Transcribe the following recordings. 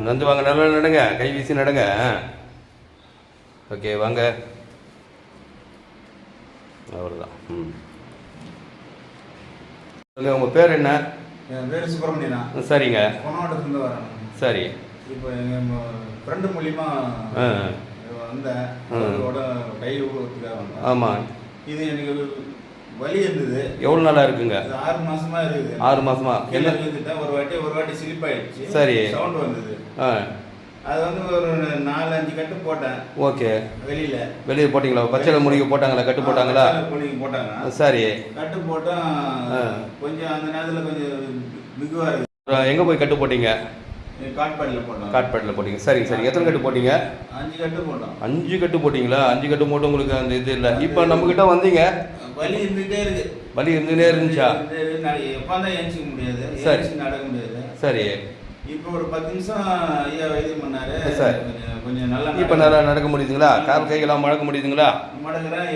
நந்து வாங்க, நல்லா நடங்க, கை வீசி நடங்க. ஓகே வாங்க, அவ்வளோதான். சொல்லுங்கள், உங்கள் பேர் என்ன? என் பேர் சுப்பிரமணியனா. சரிங்க. கொணவாட்டத்துலேருந்து வரேன். சரி. இப்போ எங்கள் ஃப்ரெண்டு மூலிமா வந்தேன். அவரோட கை ஊடுறதுக்காக வந்தேன். ஆமாம். இது எனக்கு வலி இருந்தது. எவ்வளோ நாளாக இருக்குங்க? 6 மாசமா இருக்குது. 6 மாசமா? என்ன இருந்துட்டேன். ஒரு வாட்டி ஸ்லிப் ஆயிடுச்சு. சரி. சவுண்ட் வந்தது. அது வந்து ஒரு 4-5 கட்டு போட்டேன். ஓகே. வெளியே போட்டிங்களா? பச்சளை முடிக்க போட்டாங்களா? கட்டு போட்டாங்களா? போட்டாங்க. சரி. கட்டு போட்டா கொஞ்சம் அந்த நேரத்தில் கொஞ்சம் பிகுவா இருக்கு. எங்கே போய் கட்டு போட்டீங்க? காட்பாடியில் போட்டோம். காட்பாடியில் போட்டீங்க. சரி சரி. எத்தனை கட்டு போட்டீங்க? 5 கட்டு போட்டோம். 5 கட்டு போட்டிங்களா? 5 கட்டு போட்டு உங்களுக்கு அந்த இது இல்லை. இப்போ நம்மக்கிட்ட வந்தீங்க, வலி இருந்துகிட்டே இருக்கு. வலி இருந்துகிட்டே இருந்துச்சா? எப்போ தான் ஏஞ்சிக்க முடியாது. சரி. நடக்க முடியாது. சரி. இப்போ ஒரு 10 நிமிஷம் ஐயா வைத்தியம் பண்ணாரு. சார் கொஞ்சம் நல்லா இப்போ நல்லா நடக்க முடியுதுங்களா? கால் கைகளாக மடக்க முடியுதுங்களா? மடக்கிறேன்,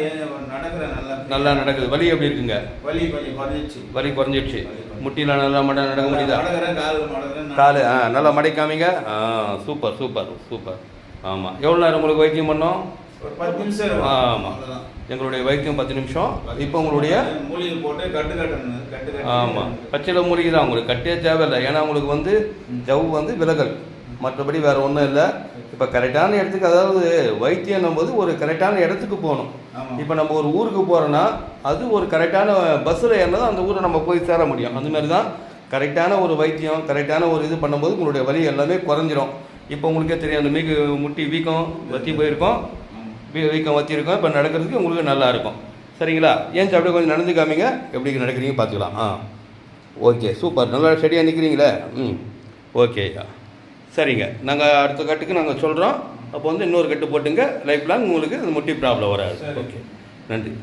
நடக்கிறேன். நல்லா நடக்குது. வலி எப்படி இருக்குங்க? வலி கொஞ்சம் குறைஞ்சிச்சு. வலி குறைஞ்சிடுச்சு. முட்டிலாம் நல்லா நடக்க முடியுதா? மடக்கிறேன், கால் நல்லா மடைக்காமிங்க. Super super super. ஆமாம். எவ்வளோ நேரம் உங்களுக்கு வைத்தியம் பண்ணோம்? ஒரு 10 நிமிஷம். ஆமாம், எங்களுடைய வைத்தியம் 10 நிமிஷம். இப்போ உங்களுடைய மூலிகை போட்டு கட்டு கட்டணும். ஆமாம், பச்சளை மூலிகை தான். உங்களுக்கு கட்டே தேவையில்லை. ஏன்னா உங்களுக்கு வந்து ஜவ் வந்து விலகல், மற்றபடி வேறு ஒன்றும் இல்லை. இப்போ கரெக்டான இடத்துக்கு, அதாவது வைத்தியம் போது ஒரு கரெக்டான இடத்துக்கு போகணும். இப்போ நம்ம ஒரு ஊருக்கு போகிறோன்னா அது ஒரு கரெக்டான பஸ்ஸில் ஏறினா அந்த ஊரை நம்ம போய் சேர முடியும். அந்த மாதிரி தான் கரெக்டான ஒரு வைத்தியம், கரெக்டான ஒரு இது பண்ணும்போது உங்களுடைய வலி எல்லாமே குறைஞ்சிரும். இப்போ உங்களுக்கே தெரியும், அந்த முட்டி வீக்கம் வற்றி போயிருக்கோம், வீக்கம் வற்றிருக்கோம். இப்போ நடக்கிறதுக்கு உங்களுக்கு நல்லா இருக்கும். சரிங்களா? ஏன் அப்படியே கொஞ்சம் நடந்து காமிங்க, எப்படி நடக்கிறீங்க பார்த்துக்கலாம். Okay, super. நல்லா ஸ்டடியாக நிற்கிறீங்களே. ஓகே, சரிங்க. நாங்கள் அடுத்த கட்டுக்கு நாங்கள் சொல்கிறோம். அப்போ வந்து இன்னொரு கட்டு போட்டுங்க. லைஃப் லாங் உங்களுக்கு அந்த முட்டி ப்ராப்ளம் வராது. ஓகே, நன்றி.